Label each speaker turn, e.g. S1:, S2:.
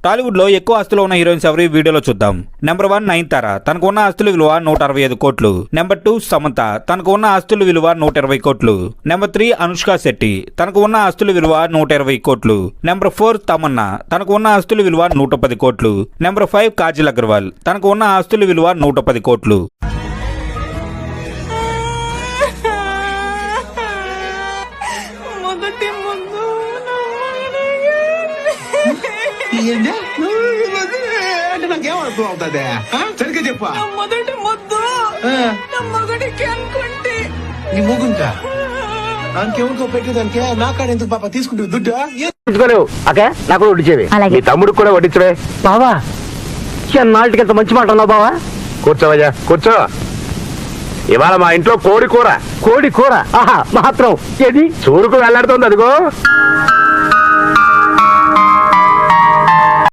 S1: టాలీవుడ్ లో ఎక్కువ ఆస్తులు ఉన్న హీరోయిన్స్ ఎవరు ఈ వీడియోలో చూద్దాం. నెంబర్ 1 నయనతార, తనకు ఉన్న ఆస్తుల విలువ 165 కోట్లు. నెంబర్ 2 సమంత, తనకు ఉన్న ఆస్తుల విలువ 120 కోట్లు. నెంబర్ 3 అనుష్క శెట్టి, తనకు ఉన్న ఆస్తుల విలువ 120 కోట్లు. నెంబర్ 4 తమన్నా, తనకు ఉన్న ఆస్తుల విలువ 110 కోట్లు. నెంబర్ 5 కాజల్ అగర్వాల్, తనకు ఉన్న ఆస్తుల విలువ 110 కోట్లు.
S2: అంటే నాకేం అర్థం అవుతుంది సరిగ్గా చెప్పా.
S3: మొదటి ముద్దు నా మొగడికి అనుకుంటే
S2: నీ మొగుంటా నాకేమనుకో పెట్టేదానికే నా కాడ ఎందుకు పాప తీసుకుంటే దుడ్డు
S4: అకే నాకు వడ్డించేవి మీ తమ్ముడు కూడా వడ్డించవే బావా. నాటికి ఎంత మంచి మాట ఉన్నావు బావా. కూర్చోవయ్యా కూర్చో. ఇవాళ మా ఇంట్లో కోడి కూర. కోడి కూర ఆహా మాత్రం ఏది చూరుకు వెళ్లాడుతోంది అదిగో.